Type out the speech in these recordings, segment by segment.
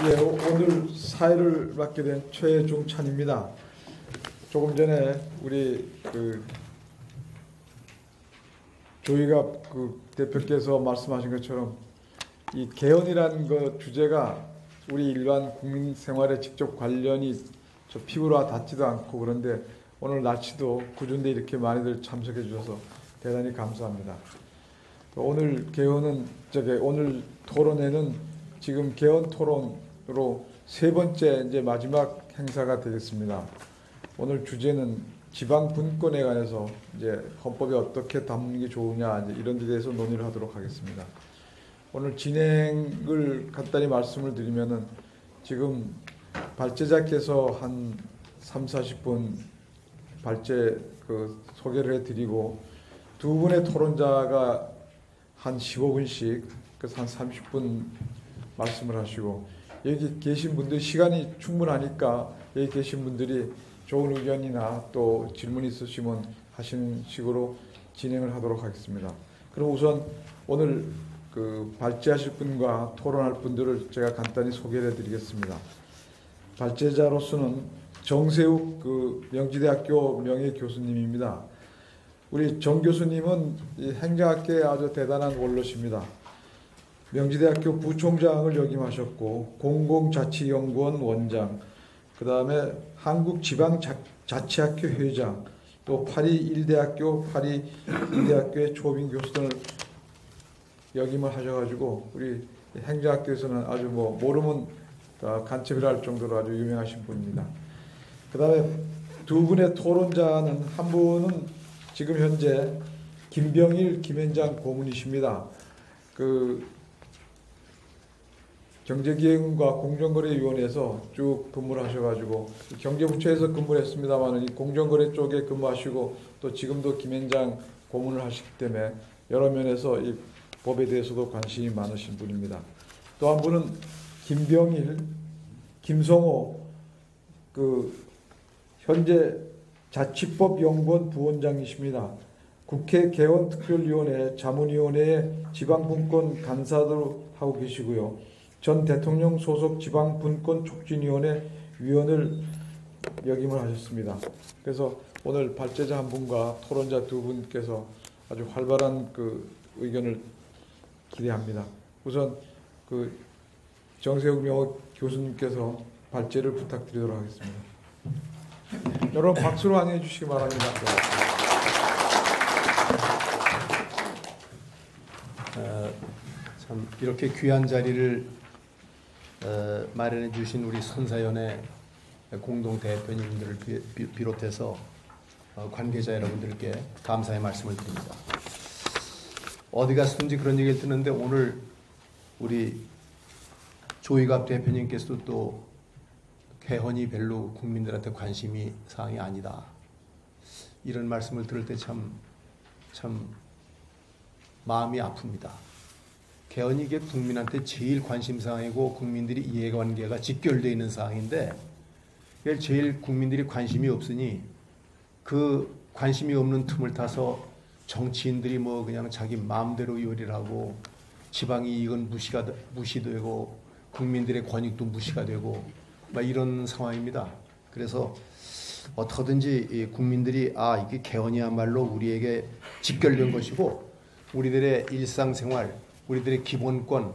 예, 오늘 사회를 맡게 된 최중찬입니다. 조금 전에 우리 조희갑 대표께서 말씀하신 것처럼 이 개헌이라는 그 주제가 우리 일반 국민 생활에 직접 관련이 저 피부와 닿지도 않고 그런데 오늘 날씨도 궂은데 이렇게 많이들 참석해 주셔서 대단히 감사합니다. 오늘 개헌은 오늘 토론회는 지금 개헌 토론으로 세 번째 이제 마지막 행사가 되겠습니다. 오늘 주제는 지방 분권에 관해서 이제 헌법에 어떻게 담는 게 좋으냐 이런 데 대해서 논의를 하도록 하겠습니다. 오늘 진행을 간단히 말씀을 드리면은 지금 발제자께서 한 30-40분 발제 소개를 해드리고 두 분의 토론자가 한 15분씩 그래서 한 30분 말씀을 하시고 여기 계신 분들 시간이 충분하니까 여기 계신 분들이 좋은 의견이나 또 질문 있으시면 하시는 식으로 진행을 하도록 하겠습니다. 그럼 우선 오늘 발제하실 분과 토론할 분들을 제가 간단히 소개를 해드리겠습니다. 발제자로서는 정세욱 명지대학교 명예교수님입니다. 우리 정 교수님은 이 행정학계의 아주 대단한 원로십니다. 명지대학교 부총장을 역임하셨고 공공자치연구원 원장, 그 다음에 한국지방자치학회 회장, 또 파리 1대학교, 파리 2대학교의 초빙 교수 등을 역임을 하셔가지고 우리 행정학교에서는 아주 모르면 간첩이라 할 정도로 아주 유명하신 분입니다. 그 다음에 두 분의 토론자는 한 분은 지금 현재 김병일 김현장 고문이십니다. 경제기획과 공정거래위원회에서 쭉 근무를 하셔가지고 경제부처에서 근무를 했습니다만 공정거래 쪽에 근무하시고 또 지금도 김현장 고문을 하시기 때문에 여러 면에서 이 법에 대해서도 관심이 많으신 분입니다. 또 한 분은 김병일, 김성호 현재 자치법연구원 부원장이십니다. 국회 개헌특별위원회 자문위원회의 지방분권 간사도 하고 계시고요. 전 대통령 소속 지방분권촉진위원회 위원을 역임을 하셨습니다. 그래서 오늘 발제자 한 분과 토론자 두 분께서 아주 활발한 의견을 기대합니다. 우선 정세욱 명호 교수님께서 발제를 부탁드리도록 하겠습니다. 여러분 박수로 환영해 주시기 바랍니다. 참 이렇게 귀한 자리를 마련해 주신 우리 선사연의 공동 대표님들을 비롯해서 관계자 여러분들께 감사의 말씀을 드립니다. 어디 갔든지 그런 얘기를 듣는데 오늘 우리 조희갑 대표님께서도 또 개헌이 별로 국민들한테 관심이 사항이 아니다. 이런 말씀을 들을 때 참 마음이 아픕니다. 개헌이 이게 국민한테 제일 관심사항이고 국민들이 이해관계가 직결되어 있는 사항인데 제일 국민들이 관심이 없으니 그 관심이 없는 틈을 타서 정치인들이 그냥 자기 마음대로 요리를 하고 지방이 이건 무시되고 국민들의 권익도 무시가 되고 이런 상황입니다. 그래서 어떻게든지 국민들이 이게 개헌이야말로 우리에게 직결된 것이고 우리들의 일상생활, 우리들의 기본권,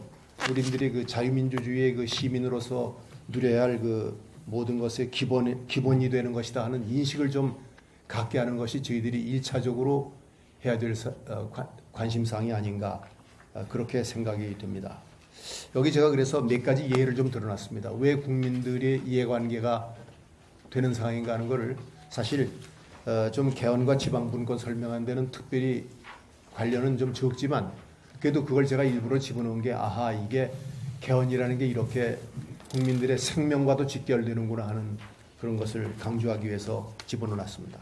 우리들이 자유민주주의의 시민으로서 누려야 할 모든 것의 기본이 되는 것이다 하는 인식을 좀 갖게 하는 것이 저희들이 1차적으로 해야 될 관심사항이 아닌가 그렇게 생각이 됩니다. 여기 제가 그래서 몇 가지 예를 좀 들어놨습니다. 왜 국민들의 이해관계가 되는 상황인가 하는 것을 사실 좀 개헌과 지방분권 설명한 데는 특별히 관련은 좀 적지만 그래도 그걸 제가 일부러 집어넣은 게 이게 개헌이라는 게 이렇게 국민들의 생명과도 직결되는구나 하는 그런 것을 강조하기 위해서 집어넣었습니다.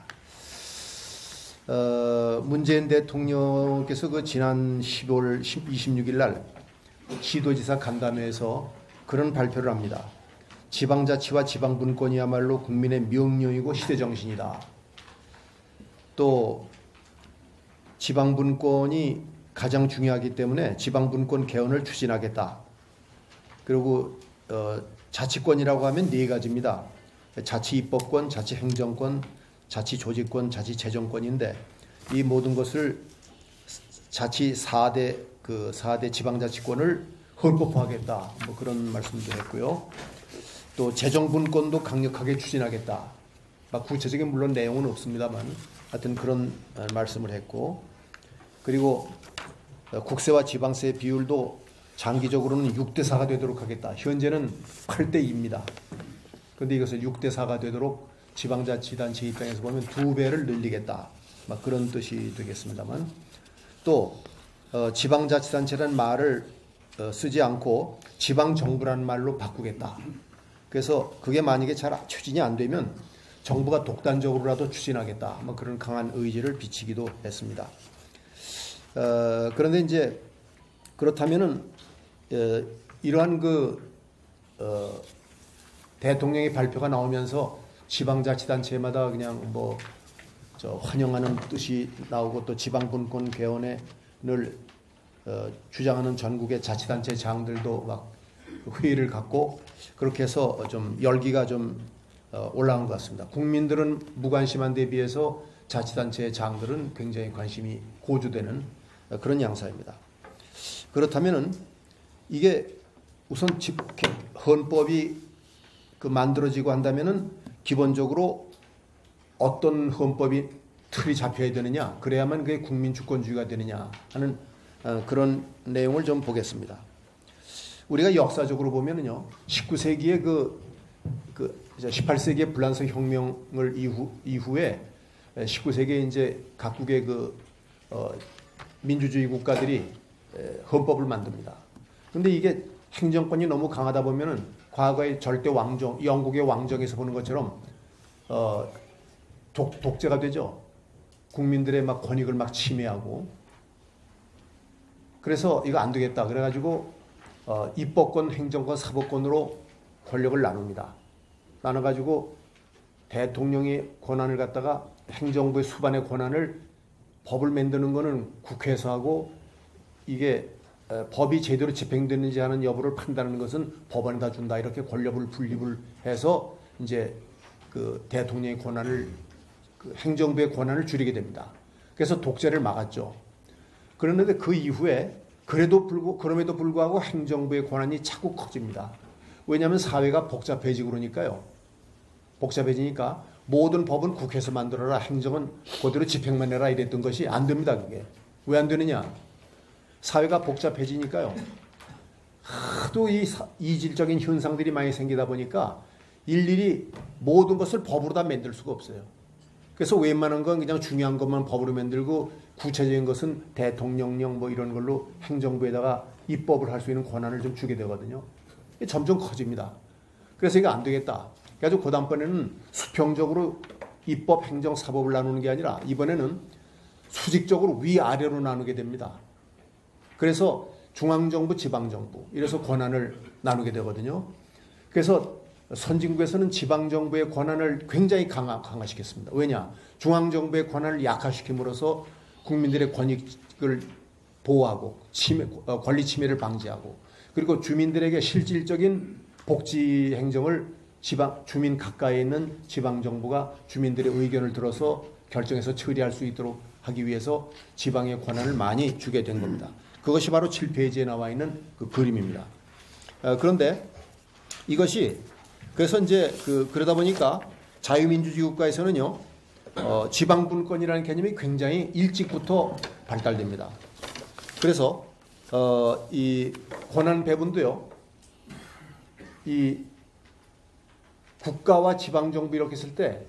문재인 대통령께서 지난 10월 26일 날 시도지사 간담회에서 그런 발표를 합니다. 지방자치와 지방분권이야말로 국민의 명령이고 시대정신이다. 또 지방분권이 가장 중요하기 때문에 지방분권 개헌을 추진하겠다. 그리고 자치권이라고 하면 네 가지입니다. 자치입법권, 자치행정권, 자치조직권, 자치재정권인데 이 모든 것을 자치 4대 지방자치권을 헌법화하겠다. 뭐 그런 말씀도 했고요. 또 재정분권도 강력하게 추진하겠다. 막 구체적인 물론 내용은 없습니다만 하여튼 그런 말씀을 했고, 그리고 국세와 지방세 비율도 장기적으로는 6대4가 되도록 하겠다. 현재는 8대2입니다. 그런데 이것을 6대4가 되도록 지방자치단체 입장에서 보면 2배를 늘리겠다. 막 그런 뜻이 되겠습니다만, 또 지방자치단체라는 말을 쓰지 않고 지방정부라는 말로 바꾸겠다. 그래서 그게 만약에 잘 추진이 안 되면 정부가 독단적으로라도 추진하겠다. 뭐 그런 강한 의지를 비치기도 했습니다. 그런데 이제 그렇다면은 이러한 대통령의 발표가 나오면서 지방자치단체마다 그냥 뭐 환영하는 뜻이 나오고 또 지방분권 개헌을 주장하는 전국의 자치단체 장들도 막 회의를 갖고 그렇게 해서 좀 열기가 좀 올라간 것 같습니다. 국민들은 무관심한 데 비해서 자치단체 장들은 굉장히 관심이 고조되는 그런 양상입니다. 그렇다면은 이게 우선 헌법이 만들어지고 한다면은 기본적으로 어떤 헌법이 틀이 잡혀야 되느냐, 그래야만 그게 국민주권주의가 되느냐 하는 그런 내용을 좀 보겠습니다. 우리가 역사적으로 보면은요, 19세기에 18세기의 불란서 혁명을 이후에 19세기에 이제 각국의 민주주의 국가들이 헌법을 만듭니다. 그런데 이게 행정권이 너무 강하다 보면은 과거의 절대 왕정, 영국의 왕정에서 보는 것처럼 독재가 되죠. 국민들의 막 권익을 막 침해하고. 그래서 이거 안 되겠다. 그래가지고 입법권, 행정권, 사법권으로 권력을 나눕니다. 나눠가지고 대통령의 권한을 갖다가 행정부의 수반의 권한을 법을 만드는 거는 국회에서 하고, 이게 법이 제대로 집행되는지 하는 여부를 판단하는 것은 법원에다 준다. 이렇게 권력을 분립을 해서 이제 대통령의 권한을, 행정부의 권한을 줄이게 됩니다. 그래서 독재를 막았죠. 그런데 그 이후에 그럼에도 불구하고 행정부의 권한이 자꾸 커집니다. 왜냐하면 사회가 복잡해지고 그러니까요. 복잡해지니까 모든 법은 국회에서 만들어라, 행정은 그대로 집행만 해라 이랬던 것이 안 됩니다. 그게 왜 안 되느냐? 사회가 복잡해지니까요. 하도 이질적인 현상들이 많이 생기다 보니까 일일이 모든 것을 법으로 다 만들 수가 없어요. 그래서 웬만한 건 그냥 중요한 것만 법으로 만들고 구체적인 것은 대통령령 뭐 이런 걸로 행정부에다가 입법을 할 수 있는 권한을 좀 주게 되거든요. 이게 점점 커집니다. 그래서 이거 안 되겠다. 그래서 그 다음번에는 수평적으로 입법, 행정, 사법을 나누는 게 아니라 이번에는 수직적으로 위아래로 나누게 됩니다. 그래서 중앙정부, 지방정부 이래서 권한을 나누게 되거든요. 그래서 선진국에서는 지방정부의 권한을 굉장히 강화시켰습니다. 왜냐? 중앙정부의 권한을 약화시킴으로써 국민들의 권익을 보호하고 권리 침해를 방지하고, 그리고 주민들에게 실질적인 복지 행정을 주민 가까이에 있는 지방정부가 주민들의 의견을 들어서 결정해서 처리할 수 있도록 하기 위해서 지방의 권한을 많이 주게 된 겁니다. 그것이 바로 7페이지에 나와 있는 그 그림입니다. 그런데 이것이 그래서 이제 그러다 보니까 자유민주주의 국가에서는요, 지방분권이라는 개념이 굉장히 일찍부터 발달됩니다. 그래서 이 권한 배분도요, 이 국가와 지방정부 이렇게 했을 때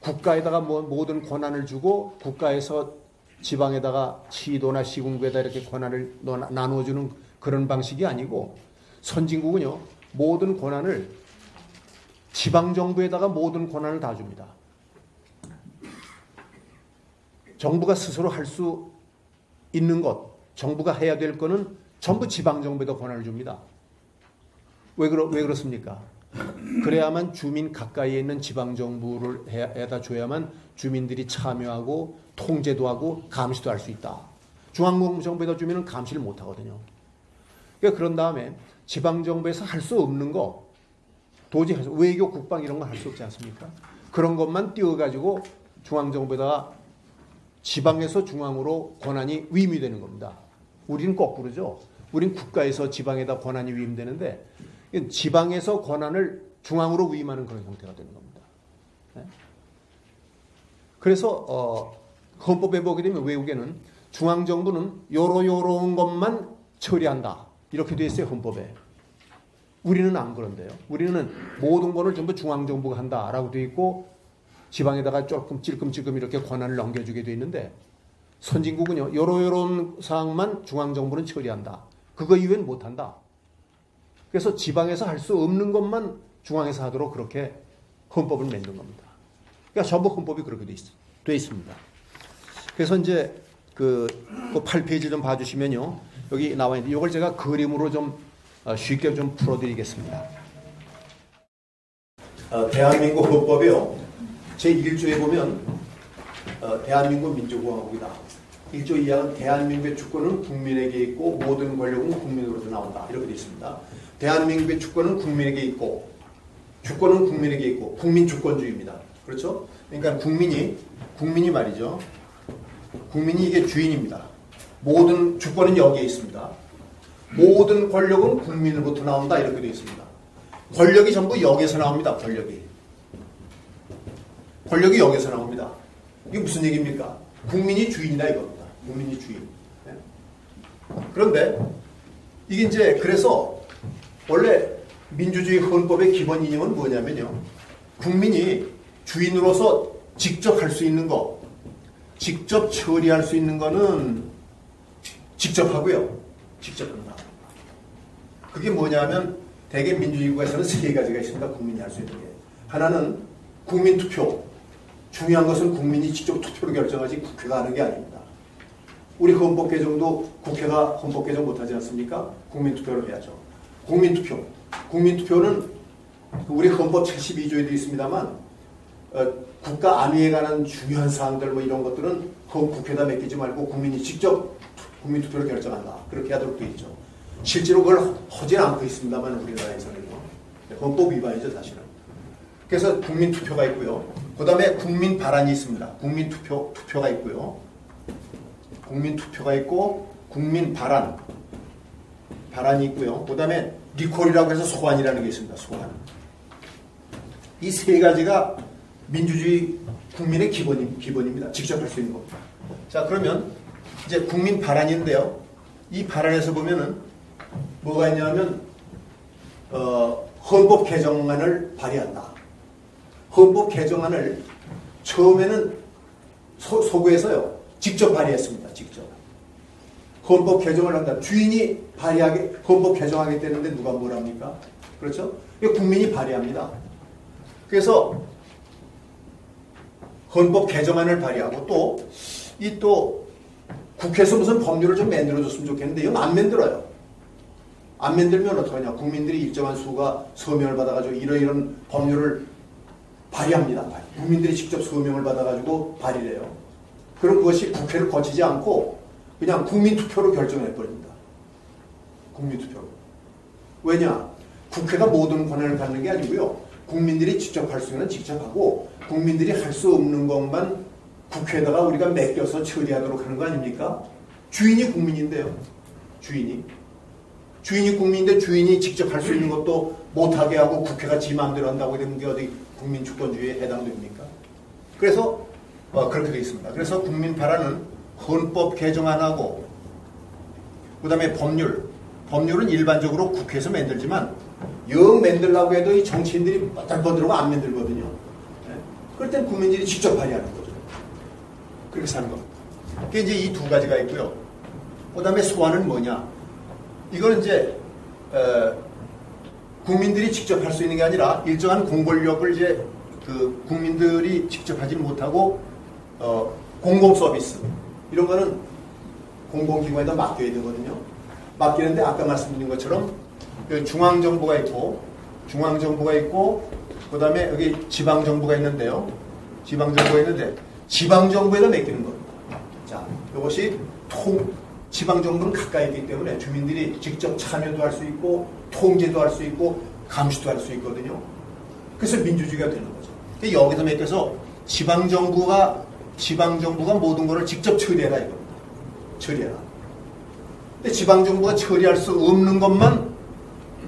국가에다가 모든 권한을 주고 국가에서 지방에다가 시도나 시군구에다 이렇게 권한을 나누어주는 그런 방식이 아니고, 선진국은요, 모든 권한을 지방정부에다가 모든 권한을 다 줍니다. 정부가 스스로 할 수 있는 것, 정부가 해야 될 거는 전부 지방정부에다 권한을 줍니다. 왜 그렇습니까? 그래야만 주민 가까이에 있는 지방정부를 해다 줘야만 주민들이 참여하고 통제도 하고 감시도 할 수 있다. 중앙정부에다 주면 감시를 못 하거든요. 그러니까 그런 다음에 지방정부에서 할 수 없는 거, 도저히 외교, 국방 이런 거 할 수 없지 않습니까? 그런 것만 띄워가지고 중앙정부에다가 지방에서 중앙으로 권한이 위임이 되는 겁니다. 우리는 거꾸로죠. 우리는 국가에서 지방에다 권한이 위임되는데 지방에서 권한을 중앙으로 위임하는 그런 형태가 되는 겁니다. 네? 그래서 헌법에 보게 되면 외국에는 중앙정부는 요런 것만 처리한다. 이렇게 되어 있어요, 헌법에. 우리는 안 그런데요. 우리는 모든 것을 전부 중앙정부가 한다라고 되어 있고 지방에다가 조금 찔끔찔끔 이렇게 권한을 넘겨주게 되어 있는데 선진국은요. 요런 사항만 중앙정부는 처리한다. 그거 이외엔 못한다. 그래서 지방에서 할 수 없는 것만 중앙에서 하도록 그렇게 헌법을 만든 겁니다. 그러니까 전부 헌법이 그렇게 되어 있습니다. 그래서 이제 그 8페이지 좀 봐주시면요. 여기 나와 있는데 이걸 제가 그림으로 좀 쉽게 좀 풀어드리겠습니다. 대한민국 헌법이요. 제1조에 보면 대한민국 민주공화국이다. 1조 2항은 대한민국의 주권은 국민에게 있고 모든 권력은 국민으로부터 나온다. 이렇게 되어 있습니다. 대한민국의 주권은 국민에게 있고 주권은 국민에게 있고 국민주권주의입니다. 그렇죠? 그러니까 국민이 말이죠. 국민이 이게 주인입니다. 모든 주권은 여기에 있습니다. 모든 권력은 국민으로부터 나온다. 이렇게 되어 있습니다. 권력이 전부 여기에서 나옵니다. 권력이 여기서 나옵니다. 이게 무슨 얘기입니까? 국민이 주인이다 이겁니다. 국민이 주인. 네? 그런데 이게 이제 그래서 원래 민주주의 헌법의 기본 이념은 뭐냐면요. 국민이 주인으로서 직접 할 수 있는 거, 직접 처리할 수 있는 거는 직접 하고요. 직접 한다. 그게 뭐냐면 대개 민주주의 국가에서는 세 가지가 있습니다. 국민이 할 수 있는 게. 하나는 국민투표. 중요한 것은 국민이 직접 투표로 결정하지 국회가 하는 게 아닙니다. 우리 헌법 개정도 국회가 헌법 개정 못하지 않습니까? 국민투표를 해야죠. 국민투표는 우리 헌법 72조에도 있습니다만 국가 안위에 관한 중요한 사항들 뭐 이런 것들은 국회에다 맡기지 말고 국민이 직접 국민투표를 결정한다. 그렇게 하도록 되어 있죠. 실제로 그걸 하진 않고 있습니다만 우리나라에서는요. 헌법 위반이죠 사실은. 그래서 국민투표가 있고요. 그 다음에 국민발안이 있습니다. 투표가 있고요. 국민투표가 있고 국민발안이 있고요. 그 다음에 리콜이라고 해서 소환이라는 게 있습니다. 소환. 이 세 가지가 민주주의 국민의 기본입니다. 직접 할 수 있는 겁니다. 자, 그러면 이제 국민발안인데요. 이 발안에서 보면은 뭐가 있냐면 헌법 개정안을 발의한다. 헌법 개정안을 처음에는 소구에서요. 직접 발의했습니다. 직접. 헌법 개정을 한다. 주인이 헌법 개정하겠다는데 누가 뭘 합니까? 그렇죠? 국민이 발의합니다. 그래서 헌법 개정안을 발의하고 또 국회에서 무슨 법률을 좀 만들어줬으면 좋겠는데 이건 안 만들어요. 안 만들면 어떡하냐. 국민들이 일정한 수가 서명을 받아가지고 이런 법률을 발의합니다. 국민들이 직접 서명을 받아가지고 발의를 해요. 그럼 그것이 국회를 거치지 않고 그냥 국민투표로 결정해버립니다. 국민투표로. 왜냐? 국회가 모든 권한을 갖는 게 아니고요. 국민들이 직접 할 수 있는 건 직접 하고 국민들이 할 수 없는 것만 국회에다가 우리가 맡겨서 처리하도록 하는 거 아닙니까? 주인이 국민인데요. 주인이 국민인데 주인이 직접 할 수 있는 것도 못하게 하고 국회가 지 마음대로 한다고 되는 게 어디 국민주권주의에 해당됩니까? 그래서 그렇게 되어 있습니다. 그래서 국민발안은 헌법 개정안하고 그 다음에 법률은 일반적으로 국회에서 만들지만 영 만들려고 해도 이 정치인들이 뻔들어고 안 만들거든요. 네? 그럴 땐 국민들이 직접 발의하는 거죠. 그렇게 사는 겁니다. 그게 이제 이 두 가지가 있고요. 그 다음에 소환은 뭐냐? 이거는 이제 국민들이 직접 할 수 있는 게 아니라 일정한 공권력을 이제 그 국민들이 직접 하지 못하고 공공 서비스 이런 거는 공공기관에다 맡겨야 되거든요. 맡기는데 아까 말씀드린 것처럼 중앙정부가 있고 그 다음에 여기 지방정부가 있는데요. 지방정부에다 맡기는 겁니다. 자, 이것이 지방정부는 가까이 있기 때문에 주민들이 직접 참여도 할 수 있고 통제도 할 수 있고 감시도 할 수 있거든요. 그래서 민주주의가 되는 거죠. 여기서 맥혀서 지방정부가 모든 것을 직접 처리해라 이겁니다. 처리해라. 근데 지방정부가 처리할 수 없는 것만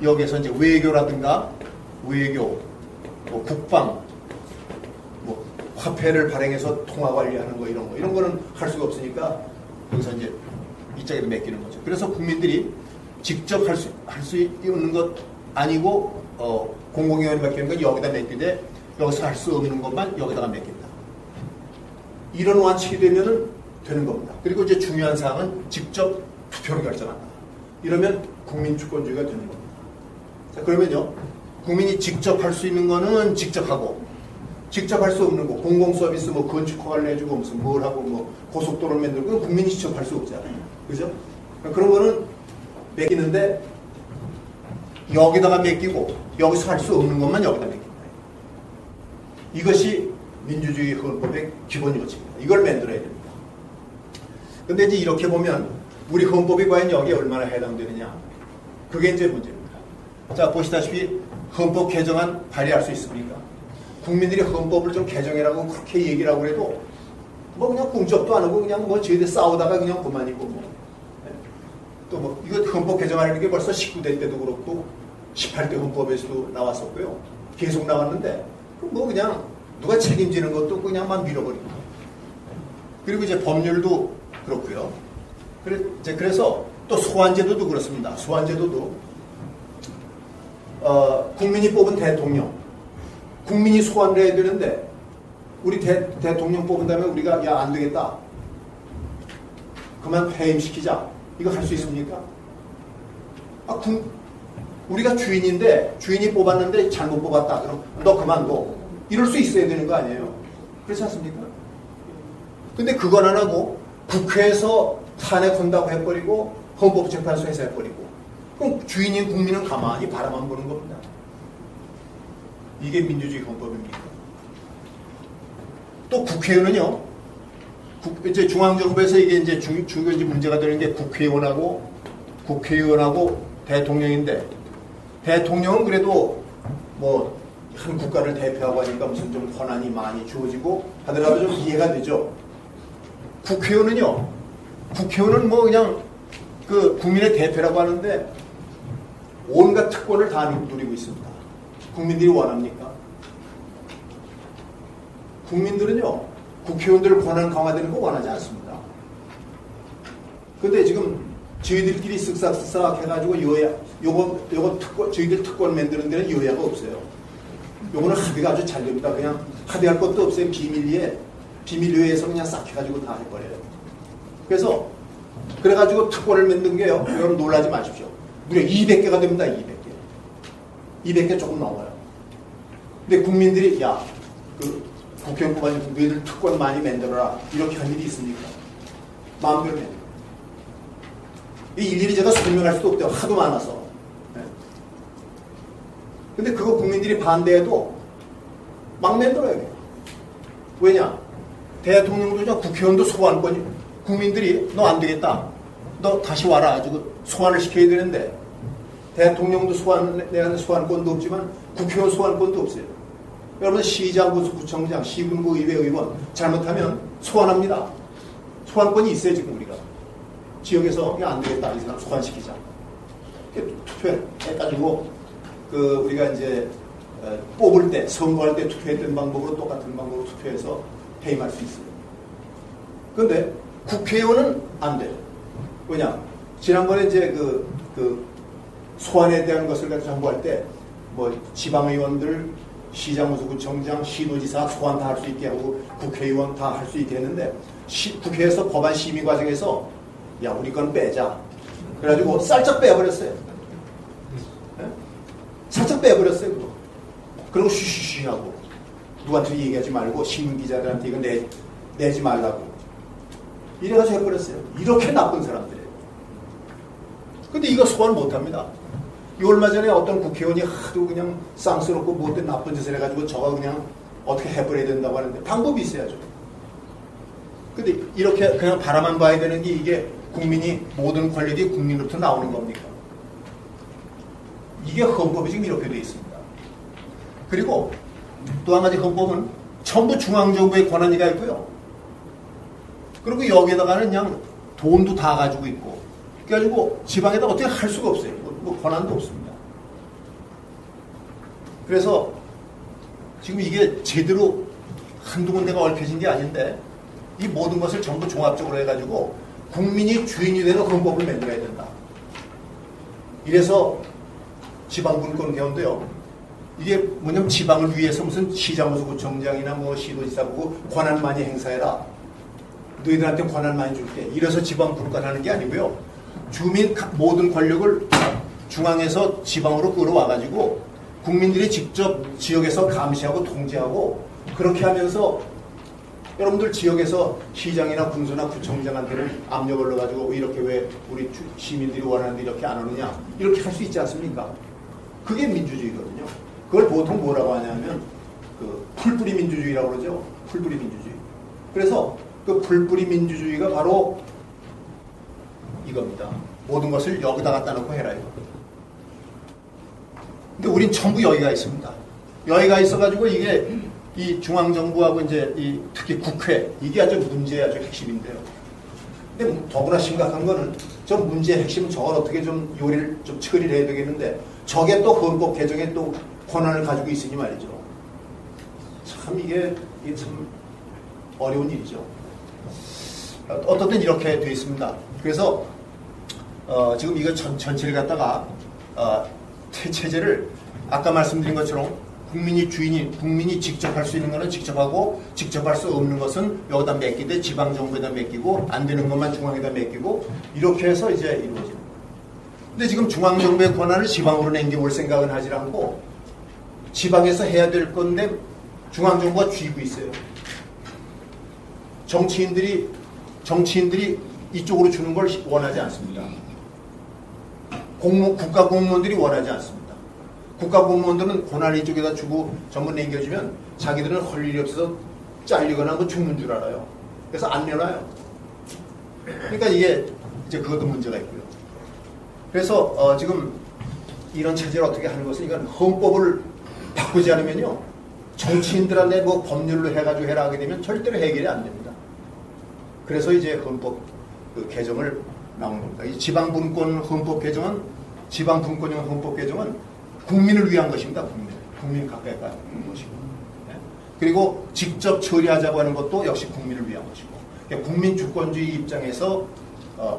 여기에서 이제 외교라든가 외교, 뭐 국방, 뭐 화폐를 발행해서 통화 관리하는 거 이런 거는 할 수가 없으니까 여기서 이제 이쪽에도 맡기는 거죠. 그래서 국민들이 직접 할 수 있는 것 아니고 공공기관이 맡기는 건 여기다 맡기되 여기서 할 수 없는 것만 여기다가 맡긴다. 이런 원칙이 되면은 되는 겁니다. 그리고 이제 중요한 사항은 직접 투표로 결정한다. 이러면 국민주권주의가 되는 겁니다. 자, 그러면요, 국민이 직접 할 수 있는 거는 직접 하고, 직접 할 수 없는 거, 공공서비스 뭐 건축 허가를 내주고 무슨 뭘 하고 뭐 고속도로를 만들고 그건 국민이 직접 할 수 없잖아요. 그죠? 그런 거는 맡기는데 여기다가 맡기고 여기서 할 수 없는 것만 여기다 맡긴다. 이것이 민주주의 헌법의 기본 요지입니다. 이걸 만들어야 됩니다. 근데 이제 이렇게 보면 우리 헌법이 과연 여기에 얼마나 해당되느냐. 그게 이제 문제입니다. 자, 보시다시피 헌법 개정안 발의할 수 있습니까? 국민들이 헌법을 좀 개정해라고 그렇게 얘기를 하고 그래도 뭐 그냥 꿈쩍도 안 하고 그냥 뭐 저희들 싸우다가 그냥 그만이고 뭐. 또 뭐 이거 헌법 개정하는 게 벌써 19대 때도 그렇고 18대 헌법에서도 나왔었고요. 계속 나왔는데 뭐 그냥 누가 책임지는 것도 그냥 막 밀어버리고. 그리고 이제 법률도 그렇고요. 그래서 또 소환제도도 그렇습니다. 소환제도도 국민이 뽑은 대통령, 국민이 소환을 해야 되는데 우리 대통령 뽑은 다음에 우리가 야 안 되겠다, 그만 해임시키자, 이거 할 수 있습니까? 우리가 주인인데 주인이 뽑았는데 잘못 뽑았다, 그럼 너 그만둬, 이럴 수 있어야 되는 거 아니에요? 그렇지 않습니까? 근데 그건 안 하고 국회에서 탄핵한다고 해버리고 헌법재판소에서 해버리고, 그럼 주인인 국민은 가만히 바라만 보는 겁니다. 이게 민주주의 헌법입니까? 또 국회의원은요, 이제 중앙정부에서 이게 이제 중요 문제가 되는 게 국회의원하고 대통령인데, 대통령은 그래도 뭐 한 국가를 대표하고 하니까 무슨 좀 권한이 많이 주어지고 하더라도 좀 이해가 되죠. 국회의원은 뭐 그냥 그 국민의 대표라고 하는데 온갖 특권을 다 누리고 있습니다. 국민들이 원합니까? 국민들은요, 국회의원들 권한 강화되는 거 원하지 않습니다. 근데 지금 저희들끼리 쓱싹쓱싹 해가지고 요거 특권, 저희들 특권 만드는 데는 여야가 없어요. 요거는 합의가 아주 잘 됩니다. 그냥 합의할 것도 없어요. 비밀의회에서 그냥 싹 해가지고 다 해버려요. 그래가지고 특권을 만든 게요, 여러분 놀라지 마십시오. 무려 200개가 됩니다. 200개 조금 넘어요. 근데 국민들이 야, 그 국회의원 뽑아준 너희들 특권 많이 만들어라, 이렇게 한 일이 있습니까? 마음대로 만들어요. 일일이 제가 설명할 수도 없대요. 하도 많아서. 근데 그거 국민들이 반대해도 막 만들어야 돼요. 왜냐? 대통령도 국회의원도 소환권이, 국민들이 너 안 되겠다, 너 다시 와라, 아주 소환을 시켜야 되는데, 대통령도 소환권도 없지만 국회의원 소환권도 없어요. 여러분, 시장, 구청장, 시군구, 의회 의원 잘못하면 소환합니다. 소환권이 있어요. 지금 우리가 지역에서 안 되겠다, 이 사람 소환시키자, 투표해가지고 우리가 이제 뽑을 때, 선거할 때 투표했던 방법으로 똑같은 방법으로 투표해서 해임할 수 있어요. 그런데 국회의원은 안 돼요. 왜냐? 지난번에 이제 그 소환에 대한 것을 가지고 정부할 때 뭐 지방의원들, 시장구청장, 시도지사 소환 다 할 수 있게 하고 국회의원 다 할 수 있게 했는데, 국회에서 법안 심의 과정에서 야, 우리 건 빼자, 그래가지고 살짝 빼버렸어요. 살짝 빼버렸어요. 그거. 그리고 쉬쉬쉬 하고 누구한테 얘기하지 말고 신문기자들한테 이거 내지 말라고 이래가지고 해버렸어요. 이렇게 나쁜 사람들이에요. 근데 이거 소환 못합니다. 얼마 전에 어떤 국회의원이 하도 그냥 쌍스럽고 못된 나쁜 짓을 해가지고 저가 그냥 어떻게 해버려야 된다고 하는데 방법이 있어야죠. 근데 이렇게 그냥 바라만 봐야 되는 게 이게 국민이 모든 권력이 국민으로부터 나오는 겁니까? 이게 헌법이 지금 이렇게 되어 있습니다. 그리고 또 한 가지 헌법은 전부 중앙정부의 권한이 가 있고요. 그리고 여기에다가는 그냥 돈도 다 가지고 있고, 그래가지고 지방에다 어떻게 할 수가 없어요. 뭐 권한도 없습니다. 그래서 지금 이게 제대로 한두 군데가 얽혀진 게 아닌데, 이 모든 것을 전부 종합적으로 해가지고 국민이 주인이 되는 헌법을 만들어야 된다. 이래서 지방분권 개헌도요, 이게 뭐냐면 지방을 위해서 무슨 시장구청장이나 뭐 시도지사 보고 권한 많이 행사해라, 너희들한테 권한 많이 줄게, 이래서 지방분권하는 게 아니고요, 주민 모든 권력을 중앙에서 지방으로 끌어와가지고 국민들이 직접 지역에서 감시하고 통제하고, 그렇게 하면서 여러분들 지역에서 시장이나 군수나 구청장한테는 압력을 넣어가지고 이렇게 왜 우리 시민들이 원하는데 이렇게 안 오느냐, 이렇게 할 수 있지 않습니까? 그게 민주주의거든요. 그걸 보통 뭐라고 하냐면 그 풀뿌리 민주주의라고 그러죠. 풀뿌리 민주주의. 그래서 그 풀뿌리 민주주의가 바로 이겁니다. 모든 것을 여기다 갖다 놓고 해라 이거. 근데 우린 전부 여기가 있습니다. 여기가 있어가지고 이게 이 중앙정부하고 이제 이 특히 국회, 이게 아주 문제의 아주 핵심인데요. 근데 더구나 심각한 거는 저 문제의 핵심은 저걸 어떻게 좀 요리를 좀 처리를 해야 되겠는데, 저게 또 헌법 개정에 또 권한을 가지고 있으니 말이죠. 참 이게 참 어려운 일이죠. 어떻든 이렇게 되어 있습니다. 그래서 지금 이거 전체를 갖다가 체제를 아까 말씀드린 것처럼 국민이 직접 할 수 있는 것은 직접 하고, 직접 할 수 없는 것은 여기다 맡기되 지방정부에다 맡기고, 안 되는 것만 중앙에다 맡기고, 이렇게 해서 이제 이루어집니다. 근데 지금 중앙정부의 권한을 지방으로 남겨올 생각은 하지 않고 지방에서 해야 될 건데 중앙정부가 쥐고 있어요. 정치인들이 이쪽으로 주는 걸 원하지 않습니다. 국가 공무원들이 원하지 않습니다. 국가 공무원들은 권한을 이쪽에다 주고 전부 남겨주면 자기들은 할 일이 없어서 잘리거나 뭐 죽는 줄 알아요. 그래서 안 내놔요. 그러니까 이게 이제 그것도 문제가 있고요. 그래서 지금 이런 체제를 어떻게 하는 것은, 이건 헌법을 바꾸지 않으면요, 정치인들한테 뭐 법률로 해가지고 해라 하게 되면 절대로 해결이 안 됩니다. 그래서 이제 헌법 개정을 나온 겁니다. 이 지방분권 헌법 개정은, 지방분권형 헌법 개정은 국민을 위한 것입니다. 국민 가까이 가는 것이고, 네? 그리고 직접 처리하자고 하는 것도 역시 국민을 위한 것이고, 그러니까 국민 주권주의 입장에서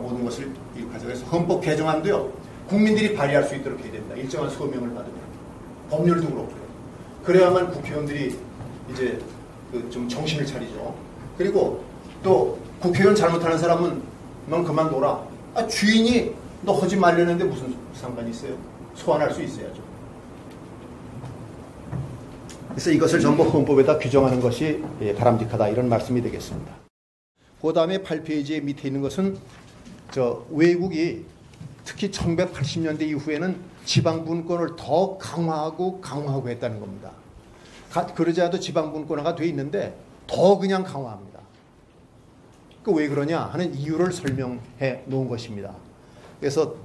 모든 것을 가져가서 헌법 개정안도요, 국민들이 발의할 수 있도록 해야 됩니다. 일정한 소명을 받으면. 법률도 그렇고요. 그래야만 국회의원들이 이제 좀 정신을 차리죠. 그리고 또 국회의원 잘못하는 사람은 넌 그만둬라. 주인이 너 하지 말려는데 무슨 상관이 있어요? 소환할 수 있어야죠. 그래서 이것을 전부 헌법에다 규정하는 것이 바람직하다, 이런 말씀이 되겠습니다. 그 다음에 8페이지에 밑에 있는 것은 외국이 특히 1980년대 이후에는 지방분권을 더 강화하고 했다는 겁니다. 그러지 않아도 지방분권화가 돼 있는데 더 그냥 강화합니다. 왜 그러냐 하는 이유를 설명해 놓은 것입니다. 그래서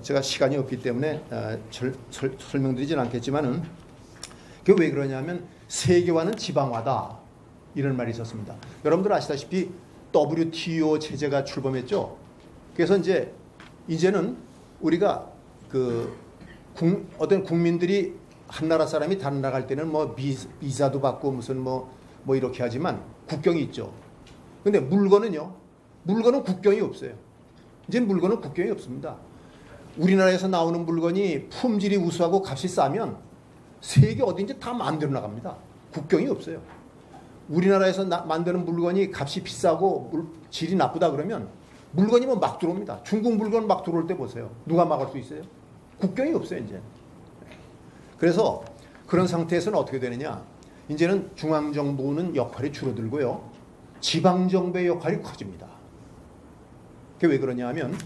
제가 시간이 없기 때문에 설명드리진 않겠지만은, 그게 왜 그러냐면 세계화는 지방화다, 이런 말이 있었습니다. 여러분들 아시다시피 WTO 체제가 출범했죠. 그래서 이제는 우리가 어떤 국민들이 한 나라 사람이 다른 나라 갈 때는 뭐 비자도 받고 무슨 뭐 이렇게 하지만 국경이 있죠. 근데 물건은 국경이 없어요. 이제 물건은 국경이 없습니다. 우리나라에서 나오는 물건이 품질이 우수하고 값이 싸면 세계 어딘지 다 마음대로 나갑니다. 국경이 없어요. 우리나라에서 만드는 물건이 값이 비싸고 질이 나쁘다 그러면 물건이 막 들어옵니다. 중국 물건 막 들어올 때 보세요. 누가 막을 수 있어요? 국경이 없어요, 이제. 그래서 그런 상태에서는 어떻게 되느냐? 이제는 중앙정부는 역할이 줄어들고요, 지방정부의 역할이 커집니다. 그게 왜 그러냐 하면,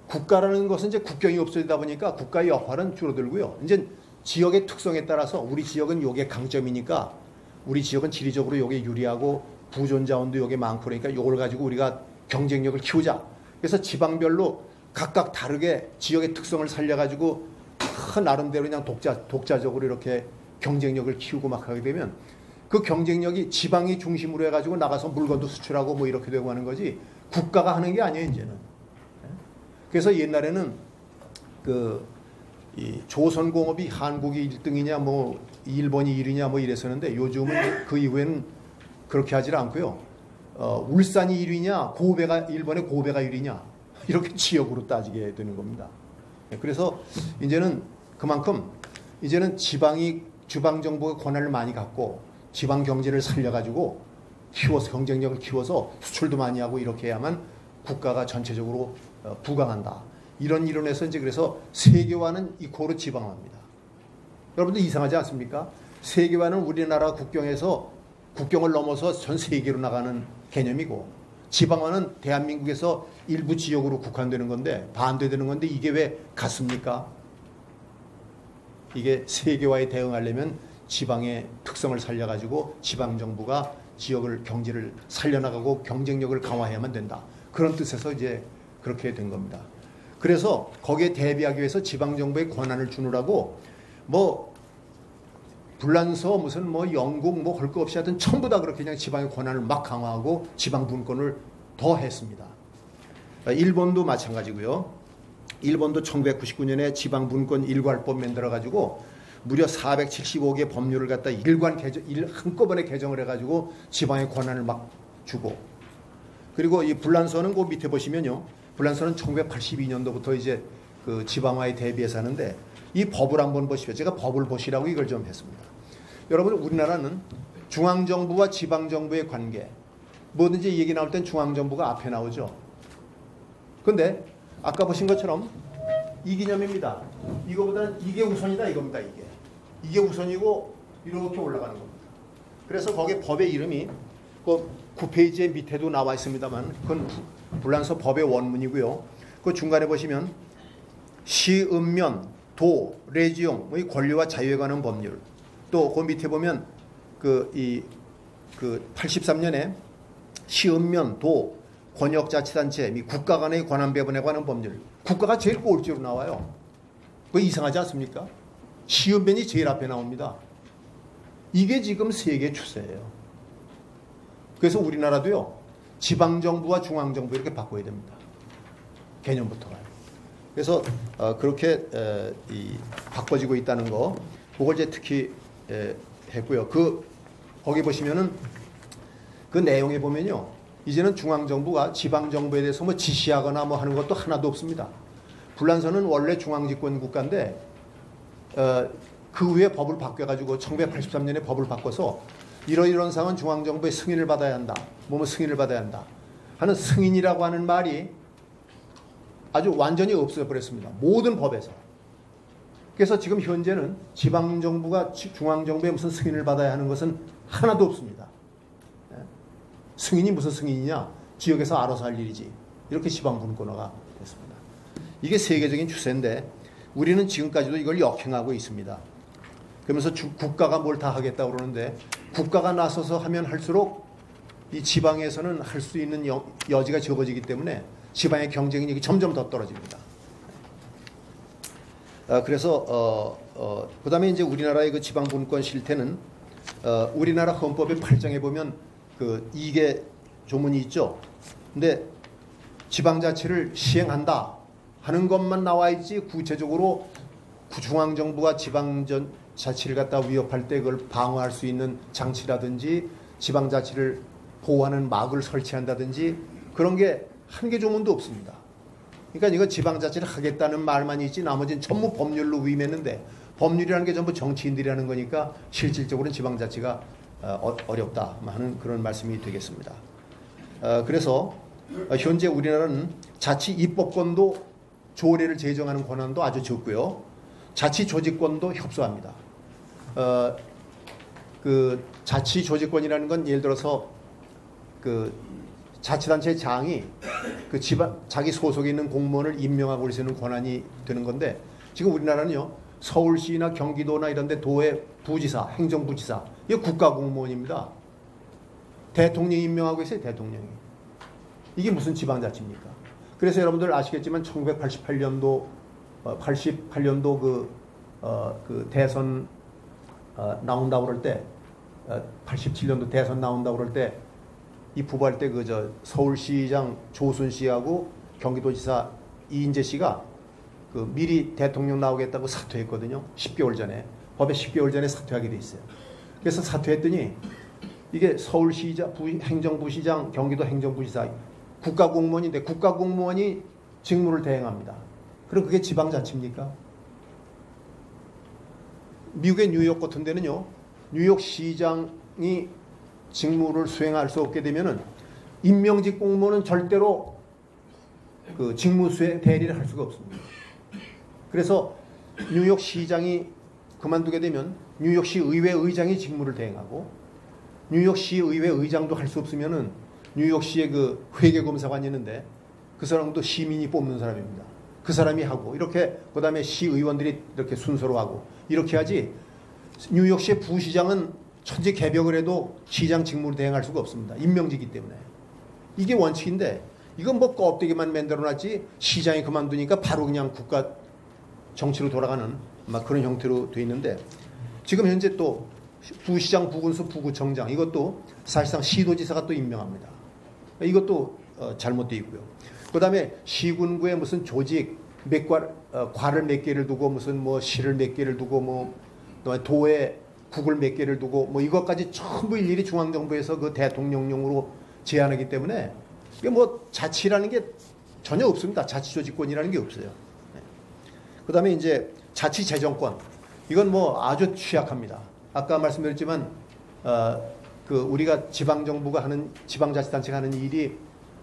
국가라는 것은 이제 국경이 없어지다 보니까 국가의 역할은 줄어들고요. 이제 지역의 특성에 따라서 우리 지역은 요게 강점이니까 우리 지역은 지리적으로 요게 유리하고 부존 자원도 여기 많고 그러니까 이걸 가지고 우리가 경쟁력을 키우자. 그래서 지방별로 각각 다르게 지역의 특성을 살려가지고 나름대로 그냥 독자적으로 이렇게 경쟁력을 키우고 막 하게 되면 그 경쟁력이 지방이 중심으로 해가지고 나가서 물건도 수출하고 뭐 이렇게 되고 하는 거지 국가가 하는 게 아니에요 이제는. 그래서 옛날에는 이 조선공업이 한국이 1등이냐 뭐 일본이 1위냐 뭐 이랬었는데 요즘은 그 이후에는 그렇게 하질 않고요. 울산이 1위냐 일본의 고베가 1위냐 이렇게 지역으로 따지게 되는 겁니다. 그래서 이제는 그만큼 이제는 지방정부가 권한을 많이 갖고 지방 경제를 살려가지고 경쟁력을 키워서 수출도 많이 하고 이렇게 해야만 국가가 전체적으로 부강한다. 이런 이론에서 이제 그래서 세계화는 이코르 지방화입니다. 여러분들 이상하지 않습니까? 세계화는 우리나라 국경을 넘어서 전 세계로 나가는 개념이고 지방화는 대한민국에서 일부 지역으로 국한되는 건데 반대되는 건데 이게 왜 같습니까? 이게 세계화에 대응하려면 지방의 특성을 살려가지고 지방정부가 경제를 살려나가고 경쟁력을 강화해야만 된다. 그런 뜻에서 이제 그렇게 된 겁니다. 그래서 거기에 대비하기 위해서 지방정부의 권한을 주느라고 뭐 불란서 무슨 뭐 영국 뭐 할 거 없이 하여튼 전부 다 그렇게 그냥 지방의 권한을 막 강화하고 지방 분권을 더 했습니다. 일본도 마찬가지고요. 일본도 1999년에 지방 분권 일괄법 만들어가지고 무려 475개 법률을 갖다 한꺼번에 개정을 해가지고 지방의 권한을 막 주고 그리고 이 불란서는 그 밑에 보시면요. 불란서는 1982년도부터 이제 그 지방화에 대비해서 하는데 이 법을 한번 보시죠. 제가 법을 보시라고 이걸 좀 했습니다. 여러분 우리나라는 중앙정부와 지방정부의 관계 뭐든지 얘기 나올 땐 중앙정부가 앞에 나오죠. 근데 아까 보신 것처럼 이 개념입니다. 이거보다는 이게 우선이다 이겁니다. 이게 우선이고 이렇게 올라가는 겁니다. 그래서 거기에 법의 이름이 그 9페이지의 밑에도 나와 있습니다만 그건 불란서 법의 원문이고요. 그 중간에 보시면 시, 읍면, 도, 레지용, 의 권리와 자유에 관한 법률 또 그 밑에 보면 그 83년에 시, 읍면, 도, 권역자치단체 및 국가 간의 권한 배분에 관한 법률 국가가 제일 꼴찌로 나와요. 그거 이상하지 않습니까? 시, 읍면이 제일 앞에 나옵니다. 이게 지금 세계 추세예요. 그래서 우리나라도요. 지방정부와 중앙정부 이렇게 바꿔야 됩니다. 개념부터가. 그래서 그렇게 바꿔지고 있다는 거 그걸 이제 특히 했고요. 거기 보시면은 그 내용에 보면요. 이제는 중앙정부가 지방정부에 대해서 뭐 지시하거나 뭐 하는 것도 하나도 없습니다. 불란서는 원래 중앙집권 국가인데 그 후에 법을 바꿔가지고 1983년에 법을 바꿔서 이런 상황은 중앙정부의 승인을 받아야 한다. 승인을 받아야 한다. 하는 승인이라고 하는 말이 아주 완전히 없어버렸습니다. 모든 법에서. 그래서 지금 현재는 지방정부가 중앙정부의 무슨 승인을 받아야 하는 것은 하나도 없습니다. 승인이 무슨 승인이냐? 지역에서 알아서 할 일이지. 이렇게 지방분권화가 됐습니다. 이게 세계적인 추세인데 우리는 지금까지도 이걸 역행하고 있습니다. 그러면서 국가가 뭘 다 하겠다고 그러는데 국가가 나서서 하면 할수록 이 지방에서는 할 수 있는 여지가 적어지기 때문에 지방의 경쟁력이 점점 더 떨어집니다. 그래서 그 다음에 이제 우리나라의 그 지방분권 실태는 우리나라 헌법의 8장에 보면 그 2개 조문이 있죠. 근데 지방자치를 시행한다 하는 것만 나와 있지 구체적으로 중앙정부가 지방자치를 갖다 위협할 때 그걸 방어할 수 있는 장치라든지 지방자치를 보호하는 막을 설치한다든지 그런 게 한 개 조문도 없습니다. 그러니까 이거 지방자치를 하겠다는 말만 있지 나머지는 전부 법률로 위임했는데 법률이라는 게 전부 정치인들이 하는 거니까 실질적으로는 지방자치가 어렵다 하는 그런 말씀이 되겠습니다. 그래서 현재 우리나라는 자치 입법권도 조례를 제정하는 권한도 아주 적고요. 자치 조직권도 협소합니다. 그 자치 조직권이라는 건 예를 들어서 그 자치단체 장이 그 자기 소속에 있는 공무원을 임명하고 있는 권한이 되는 건데 지금 우리나라는요 서울시나 경기도나 이런 데 도의 부지사, 행정부지사 이게 국가공무원입니다. 대통령이 임명하고 있어요. 대통령이. 이게 무슨 지방자치입니까? 그래서 여러분들 아시겠지만 1988년도 그 대선 나온다고 그럴 때 87년도 대선 나온다고 그럴 때 이 부부할 때 그 서울시장 조순 씨하고 경기도지사 이인재 씨가 그 미리 대통령 나오겠다고 사퇴했거든요. 10개월 전에. 법에 10개월 전에 사퇴하게 돼 있어요. 그래서 사퇴했더니 이게 서울시장, 행정부시장, 경기도 행정부지사 국가공무원인데 국가공무원이 직무를 대행합니다. 그럼 그게 지방자치입니까? 미국의 뉴욕 같은 데는요, 뉴욕 시장이 직무를 수행할 수 없게 되면은 임명직 공무원은 절대로 그 직무 수행 대리를 할 수가 없습니다. 그래서 뉴욕 시장이 그만두게 되면 뉴욕시 의회 의장이 직무를 대행하고 뉴욕시 의회 의장도 할 수 없으면은 뉴욕시의 그 회계검사관이 있는데 그 사람도 시민이 뽑는 사람입니다. 그 사람이 하고 이렇게 그다음에 시의원들이 이렇게 순서로 하고 이렇게 하지 뉴욕시의 부시장은 천지 개벽을 해도 시장 직무를 대행할 수가 없습니다. 임명직이기 때문에. 이게 원칙인데 이건 뭐 껍데기만 만들어놨지 시장이 그만두니까 바로 그냥 국가 정치로 돌아가는 막 그런 형태로 돼 있는데 지금 현재 또 부시장, 부군수, 부구청장 이것도 사실상 시도지사가 또 임명합니다. 이것도 잘못되어 있고요. 그 다음에 시군구에 무슨 조직 과를 몇 개를 두고 무슨 뭐 시를 몇 개를 두고 뭐 도에 국을 몇 개를 두고 뭐 이것까지 전부 일일이 중앙정부에서 그 대통령령으로 제안하기 때문에 이게 뭐 자치라는 게 전혀 없습니다. 자치조직권이라는 게 없어요. 그 다음에 이제 자치재정권 이건 뭐 아주 취약합니다. 아까 말씀드렸지만 그 우리가 지방정부가 하는 지방자치단체가 하는 일이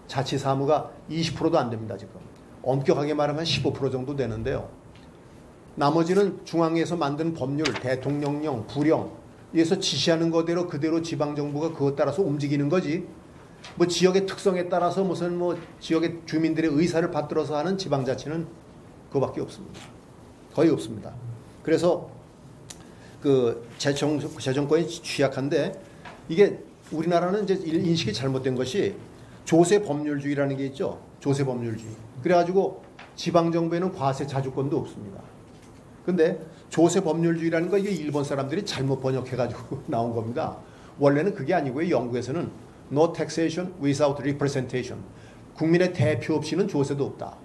자치사무가 20%도 안 됩니다. 지금 엄격하게 말하면 15% 정도 되는데요. 나머지는 중앙에서 만든 법률, 대통령령, 부령 에서 지시하는 거대로 그대로 지방정부가 그것 따라서 움직이는 거지 뭐 지역의 특성에 따라서 무슨 뭐 지역의 주민들의 의사를 받들어서 하는 지방자치는 그거밖에 없습니다. 거의 없습니다. 그래서 그 재정권이 취약한데 이게 우리나라는 이제 인식이 잘못된 것이 조세 법률주의라는 게 있죠. 조세 법률주의. 그래가지고 지방정부에는 과세 자주권도 없습니다. 근데 조세 법률주의라는 거 이게 일본 사람들이 잘못 번역해가지고 나온 겁니다. 원래는 그게 아니고요. 영국에서는 No taxation without representation. 국민의 대표 없이는 조세도 없다.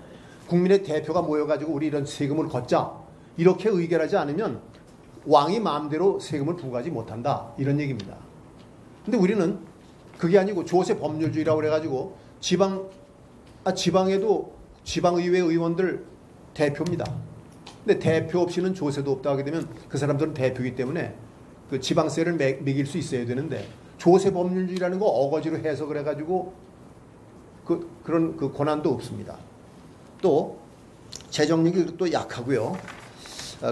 국민의 대표가 모여가지고 우리 이런 세금을 걷자. 이렇게 의결하지 않으면 왕이 마음대로 세금을 부과하지 못한다. 이런 얘기입니다. 근데 우리는 그게 아니고 조세 법률주의라고 그래가지고 지방에도 지방의회 의원들 대표입니다. 근데 대표 없이는 조세도 없다 하게 되면 그 사람들은 대표이기 때문에 그 지방세를 매길 수 있어야 되는데 조세 법률주의라는 거 어거지로 해석을 해가지고 그런 그 권한도 없습니다. 또 재정력이 또 약하고요.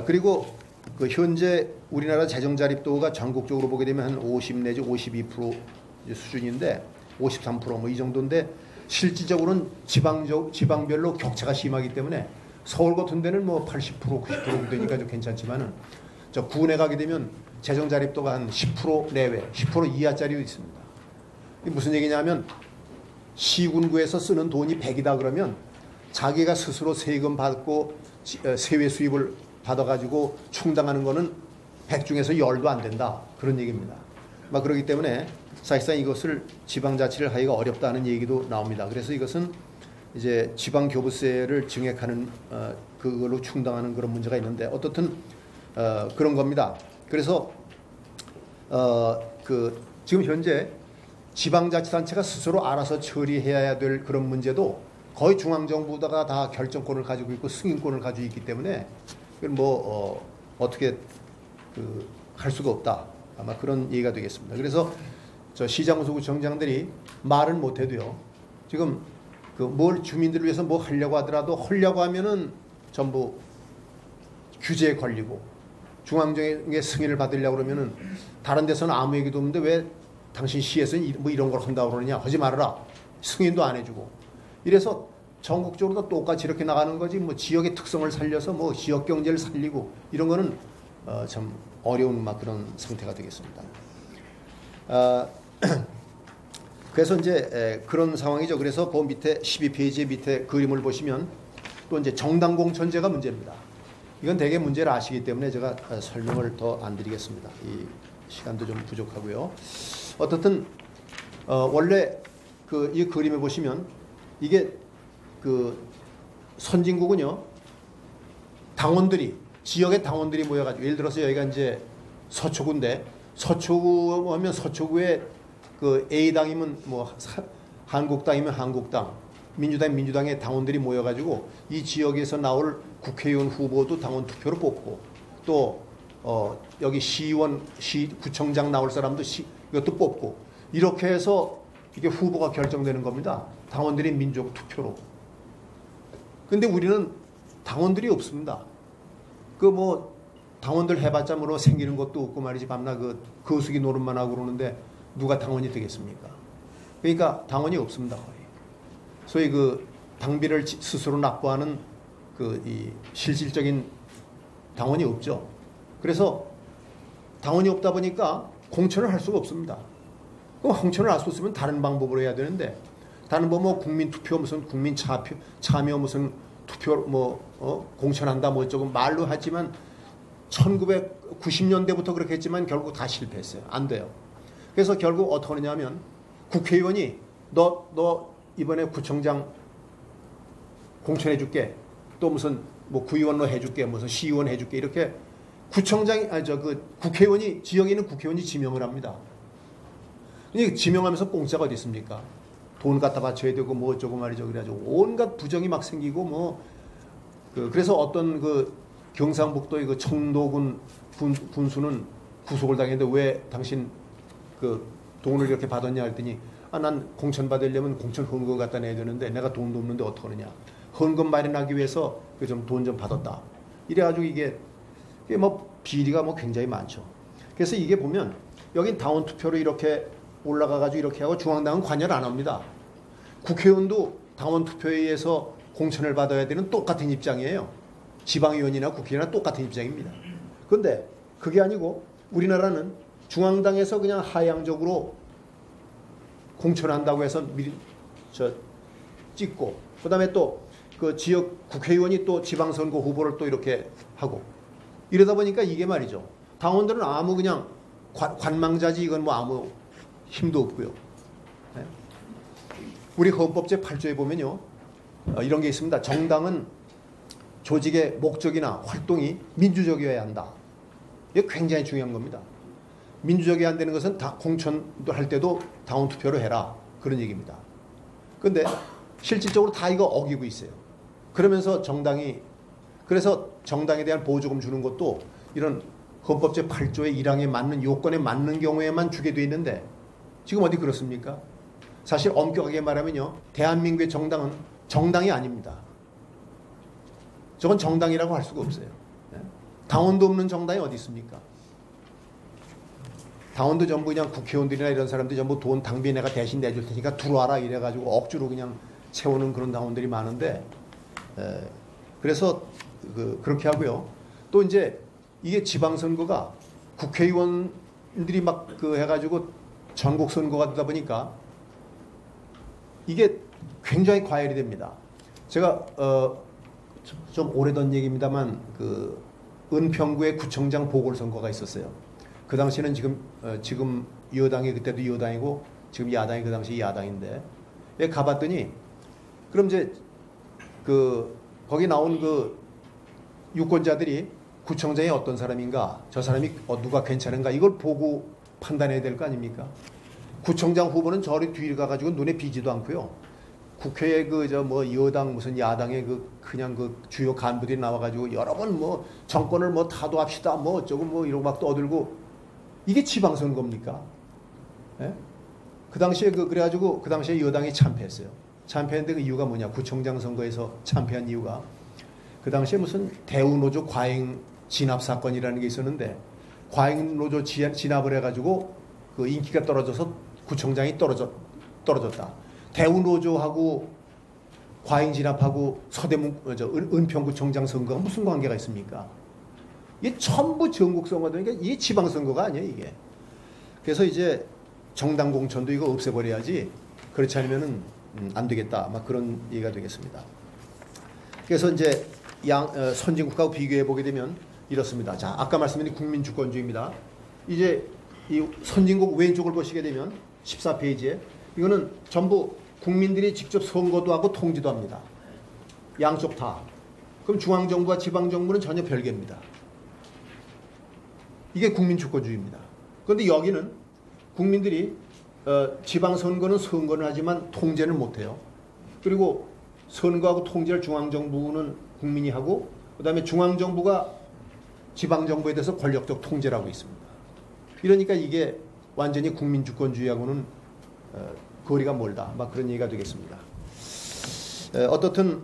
그리고 그 현재 우리나라 재정 자립도가 전국적으로 보게 되면 한 50 내지 52% 수준인데 53% 뭐 이 정도인데 실질적으로는 지방별로 격차가 심하기 때문에 서울 같은 데는 뭐 80% 90% 되니까 좀 괜찮지만은 저 군에 가게 되면 재정 자립도가 한 10% 내외, 10% 이하짜리 있습니다. 이게 무슨 얘기냐면 시군구에서 쓰는 돈이 100이다 그러면 자기가 스스로 세금 받고 세외 수입을 받아가지고 충당하는 거는 100 중에서 10도 안 된다. 그런 얘기입니다. 막 그렇기 때문에 사실상 이것을 지방자치를 하기가 어렵다는 얘기도 나옵니다. 그래서 이것은 이제 지방교부세를 증액하는 그걸로 충당하는 그런 문제가 있는데 어떻든 그런 겁니다. 그래서 지금 현재 지방자치단체가 스스로 알아서 처리해야 될 그런 문제도 거의 중앙정부가 다 결정권을 가지고 있고 승인권을 가지고 있기 때문에 뭐 어떻게 할 수가 없다. 아마 그런 얘기가 되겠습니다. 그래서 저 시장소구청장들이 말은 못해도요. 지금 뭘 주민들을 위해서 뭐 하려고 하더라도 하려고 하면은 전부 규제에 걸리고 중앙정의 승인을 받으려고 그러면은 다른 데서는 아무 얘기도 없는데 왜 당신 시에서는 뭐 이런 걸 한다고 그러느냐 하지 말아라. 승인도 안 해주고 이래서 전국적으로 다 똑같이 이렇게 나가는 거지 뭐 지역의 특성을 살려서 뭐 지역 경제를 살리고 이런 거는 참 어려운 막 그런 상태가 되겠습니다. 그래서 이제 그런 상황이죠. 그래서 그 밑에 12페이지 밑에 그림을 보시면 또 이제 정당 공천제가 문제입니다. 이건 대개 문제를 아시기 때문에 제가 설명을 더 안 드리겠습니다. 이 시간도 좀 부족하고요. 어떻든 원래 이 그림에 보시면 이게 선진국은요, 당원들이, 지역의 당원들이 모여가지고, 예를 들어서 여기가 이제 서초구인데, 서초구 하면 서초구에 A당이면 한국당이면 한국당, 민주당이면 민주당의 당원들이 모여가지고 이 지역에서 나올 국회의원 후보도 당원 투표로 뽑고, 또 여기 구청장 나올 사람도 이것도 뽑고, 이렇게 해서 이게 후보가 결정되는 겁니다. 당원들이 민족 투표로. 근데 우리는 당원들이 없습니다. 당원들 해봤자 생기는 것도 없고 말이지, 밤낮 거수기 노릇만 하고 그러는데 누가 당원이 되겠습니까? 그러니까 당원이 없습니다, 거의. 소위 당비를 스스로 납부하는 이 실질적인 당원이 없죠. 그래서 당원이 없다 보니까 공천을 할 수가 없습니다. 그럼 공천을 할 수 없으면 다른 방법으로 해야 되는데, 다른 국민 투표, 무슨 국민 참여, 무슨 투표 공천한다 조금 말로 하지만 1990년대부터 그렇게 했지만 결국 다 실패했어요. 안 돼요. 그래서 결국 어떻게 하느냐면, 국회의원이 너 이번에 구청장 공천해 줄게, 또 무슨 구의원로 해줄게, 무슨 시의원 해줄게, 이렇게 국회의원이, 지역에 있는 국회의원이 지명을 합니다. 지명하면서 공짜가 어디 있습니까? 돈 갖다 바쳐야 되고 어쩌고 말이죠. 그래가지고 온갖 부정이 막 생기고 그래서 어떤 경상북도의 청도군 군수는 구속을 당했는데, 왜 당신 돈을 이렇게 받았냐 했더니, 난 공천 받으려면 공천 헌금 갖다 내야 되는데 내가 돈도 없는데 어떡하느냐, 헌금 마련하기 위해서 돈 좀 받았다. 이래가지고 이게 비리가 굉장히 많죠. 그래서 이게 보면 여긴 당원 투표로 이렇게 올라가가지고 이렇게 하고, 중앙당은 관여를 안 합니다. 국회의원도 당원 투표에 의해서 공천을 받아야 되는 똑같은 입장이에요. 지방의원이나 국회의원이나 똑같은 입장입니다. 그런데 그게 아니고 우리나라는 중앙당에서 그냥 하향적으로 공천한다고 해서 미리 찍고, 그 다음에 또 지역 국회의원이 또 지방선거 후보를 또 이렇게 하고, 이러다 보니까 이게 말이죠. 당원들은 아무 그냥 관망자지, 이건 아무 힘도 없고요. 네? 우리 헌법 제8조에 보면요, 이런 게 있습니다. 정당은 조직의 목적이나 활동이 민주적이어야 한다. 이게 굉장히 중요한 겁니다. 민주적이 안 되는 것은 공천도 할 때도 당원 투표로 해라, 그런 얘기입니다. 그런데 실질적으로 다 이거 어기고 있어요. 그러면서 그래서 정당에 대한 보조금 주는 것도 이런 헌법 제8조의 1항에 맞는 요건에 맞는 경우에만 주게 돼 있는데, 지금 어디 그렇습니까? 사실 엄격하게 말하면요, 대한민국의 정당은 정당이 아닙니다. 저건 정당이라고 할 수가 없어요. 당원도 없는 정당이 어디 있습니까? 당원도 전부 그냥 국회의원들이나 이런 사람들이 전부 돈 당비 내가 대신 내줄 테니까 들어와라 이래가지고 억지로 그냥 채우는 그런 당원들이 많은데, 그래서 그렇게 하고요. 또 이제 이게 지방선거가 국회의원들이 막 해가지고 전국 선거가 되다 보니까 이게 굉장히 과열이 됩니다. 제가 좀 오래전 얘기입니다만 은평구의 구청장 보궐선거가 있었어요. 그 당시에는 지금 여당이 그때도 여당이고 지금 야당이 그 당시 야당인데, 가봤더니 그럼 이제 거기 나온 유권자들이 구청장이 어떤 사람인가, 저 사람이 누가 괜찮은가, 이걸 보고 판단해야 될 거 아닙니까? 구청장 후보는 저리 뒤에 가가지고 눈에 띄지도 않고요. 국회에 여당 무슨 야당의 그냥 주요 간부들이 나와가지고 여러 번 정권을 타도합시다 어쩌고 이러고 막 떠들고, 이게 지방선거입니까? 예? 그 당시에 그래가지고 그 당시에 여당이 참패했어요. 참패했는데 그 이유가 뭐냐? 구청장 선거에서 참패한 이유가, 그 당시에 무슨 대우노조 과잉 진압 사건이라는 게 있었는데, 과잉 노조 진압을 해가지고 인기가 떨어져서 구청장이 떨어졌다. 대우노조하고 과잉 진압하고 은평구청장 선거가 무슨 관계가 있습니까? 이게 전부 전국 선거니까 이게 지방 선거가 아니에요, 이게. 그래서 이제 정당 공천도 이거 없애버려야지 그렇지 않으면은 안 되겠다. 막 그런 얘기가 되겠습니다. 그래서 이제 선진국하고 비교해 보게 되면 이렇습니다. 자, 아까 말씀드린 국민주권주의입니다. 이제 이 선진국 왼쪽을 보시게 되면 14페이지에 이거는 전부 국민들이 직접 선거도 하고 통지도 합니다. 양쪽 다. 그럼 중앙정부와 지방정부는 전혀 별개입니다. 이게 국민주권주의입니다. 그런데 여기는 국민들이 지방선거는 선거는 하지만 통제는 못해요. 그리고 선거하고 통제를 중앙정부는 국민이 하고 그 다음에 중앙정부가 지방정부에 대해서 권력적 통제를 하고 있습니다. 이러니까 이게 완전히 국민주권주의하고는 거리가 멀다. 막 그런 얘기가 되겠습니다. 어떻든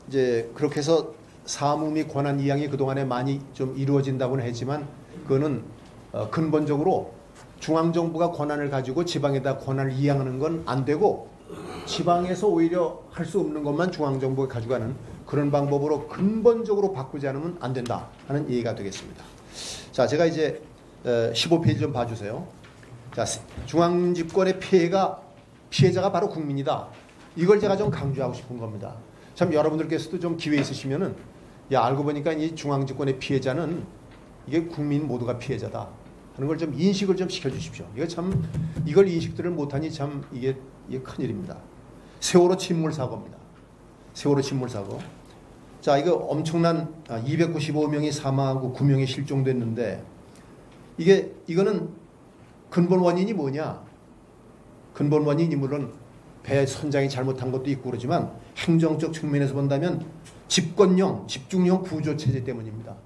이제 그렇게 해서 사무 및 권한 이양이 그동안에 많이 좀 이루어진다고는 했지만 그거는 근본적으로 중앙정부가 권한을 가지고 지방에다 권한을 이양하는 건 안 되고 지방에서 오히려 할 수 없는 것만 중앙정부가 가져가는 그런 방법으로 근본적으로 바꾸지 않으면 안 된다 하는 얘기가 되겠습니다. 자, 제가 이제 15페이지 좀 봐주세요. 자, 중앙집권의 피해자가 바로 국민이다. 이걸 제가 좀 강조하고 싶은 겁니다. 참 여러분들께서도 좀 기회 있으시면은 알고 보니까 이 중앙집권의 피해자는 이게 국민 모두가 피해자다 하는 걸 좀 인식을 좀 시켜주십시오. 이걸 인식들을 못하니 참 이게 큰일입니다. 세월호 침몰 사고입니다. 세월호 침몰 사고. 자, 이거 엄청난 295명이 사망하고 9명이 실종됐는데 이거는 근본 원인이 뭐냐? 근본 원인이 물론 배 선장이 잘못한 것도 있고 그러지만 행정적 측면에서 본다면 집권형, 집중형 구조체제 때문입니다.